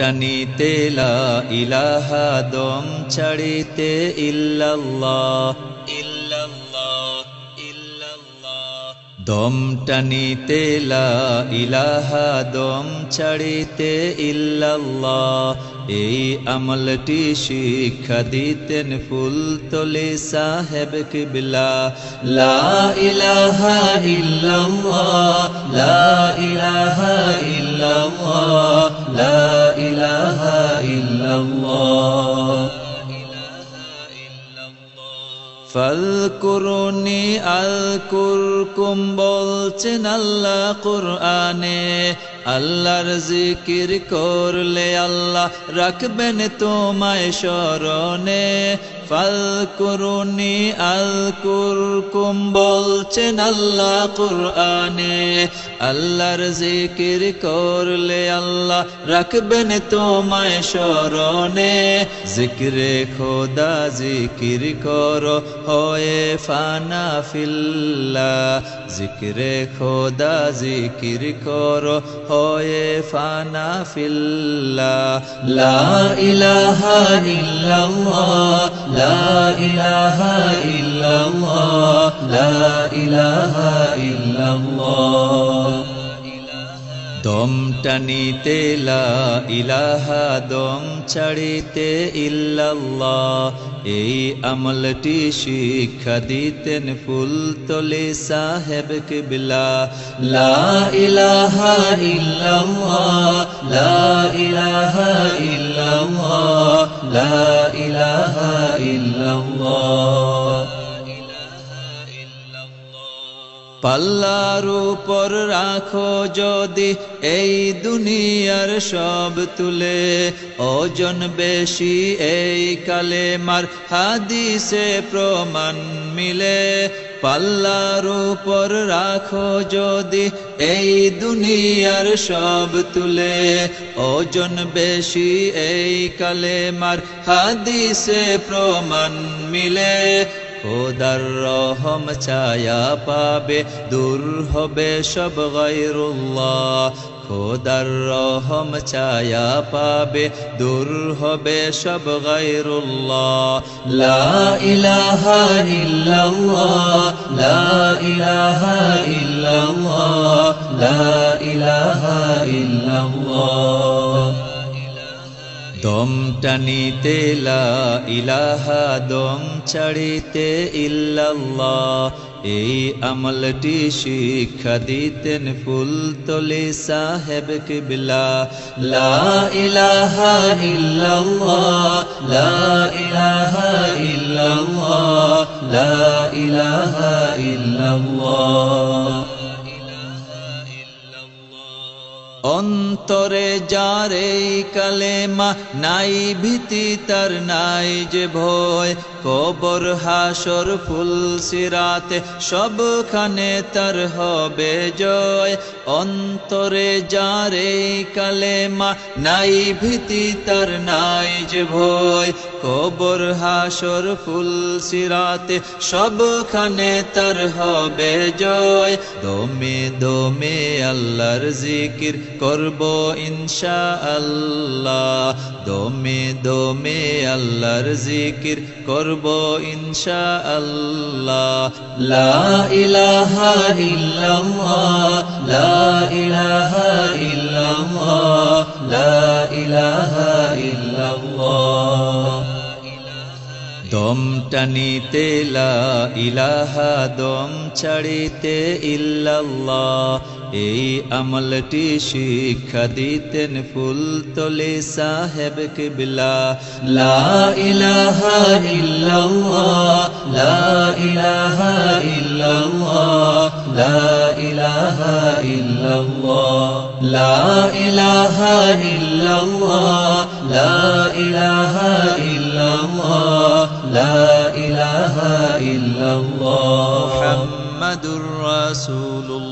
টানিতে লা ইলাহা দম ছাড়িতে ইল্লাল্লাহ ইল্লাল্লাহ ইল্লাল্লাহ দম টানিতে লা ইলাহা দম ছাড়িতে ইল্লাল্লাহ এই আমলটি শিক্ষা দিতেন ফুলতলি সাহেব কিবলা লা ইলাহা ইল্লাল্লাহ লা ইলাহা ইল্লাল্লাহ লা ইলাহা ইল্লাল্লাহ ফাযকুরুনি আযকুরকুম বলছেন আল্লাহ কুরআনে আল্লাহর জিকির করলে আল্লাহ রাখবেন তোমায় স্মরণে ফাযকুরুনি আযকুরকুম বলছেন আল্লাহ কুরআনে আল্লাহর জিকির করলে আল্লাহ রাখবেন তোমায় স্মরণে জিকিরে খোদা জিকির করো হয়ে ফানা ফিল্লাহ জিকিরে খোদা জিকির করো হয়ে ফানা ফিল্লাহ লা ইলাহা ইল্লাল্লাহ লা ইলাহা ইল্লাল্লাহ লা ইলাহা ইল্লাল্লাহ দম টানিতে লা ইলাহা দম ছাড়িতে ইল্লাল্লাহ এই আমলটি শিক্ষা দিতেন ফুলতলি সাহেব কিবলা লা ইলাহা ইল্লাল্লাহ লা ইলাহা ইল্লাল্লাহ লা ইলাহা ইল্লাল্লাহ পাল্লার উপর রাখো যদি এই দুনিয়ার সব তুলে ওজন বেশি এই কালেমার হাদিসে প্রমাণ মিলে পাল্লার উপর রাখো যদি এই দুনিয়ার সব তুলে ওজন বেশি এই কালেমার হাদিসে প্রমাণ মিলে খোদার রহম ছায়া পাবে দূর হবে সব গায়রুল্লাহ খোদার রহম ছায়া পাবে দূর হবে সব গায়রুল্লাহ লা ইলাহা ইল্লাল্লাহ লা ইলাহা ইল্লাল্লাহ লা ইলাহা ইল্লাল্লাহ দম টানিতে লা ইলাহা দম ছাড়িতে ইল্লাল্লাহ এই আমলটি শিক্ষা দিতেন ফুলতলি সাহেব কিবলা লা ইলাহা ইল্লাল্লাহ লা ইলাহা ইল্লাল্লাহ লা ইলাহা ইল্লাল্লাহ অন্তরে যার এই কালেমা নাই ভীতি তার নাই যে ভয় কবর হাসর ফুলসিরাতে সবখানে তার হবে জয় অন্তরে যার এই কালেমা নাই ভীতি তার নাই যে ভয় কবর হাসর ফুলসিরাতে সবখানে তার হবে জয় দমে দমে আল্লাহর জিকির করব ইনশাআল্লাহ দমে দমে আল্লাহর জিকির করব ইনশাআল্লাহ লা ইলাহা ইল্লাল্লাহ লা ইলাহা ইল্লাল্লাহ লা ইলাহা ইল্লাল্লাহ দম টানিতে লা ইলাহা দম ছাড়িতে ইল্লাল্লাহ এই আমলটি শিক্ষা দিতেন ফুলতলি সাহেব কিবলা লা ইলাহা ইল্লাল্লাহ লা ইলাহা ইল্লাল্লাহ লা ইলাহা ইল্লাল্লাহ লা ইলাহা ইল্লাল্লাহ লা ইলাহা ইল্লাল্লাহ লা ইলাহা ইল্লাল্লাহ মুহাম্মাদুর রাসূলুল্লাহ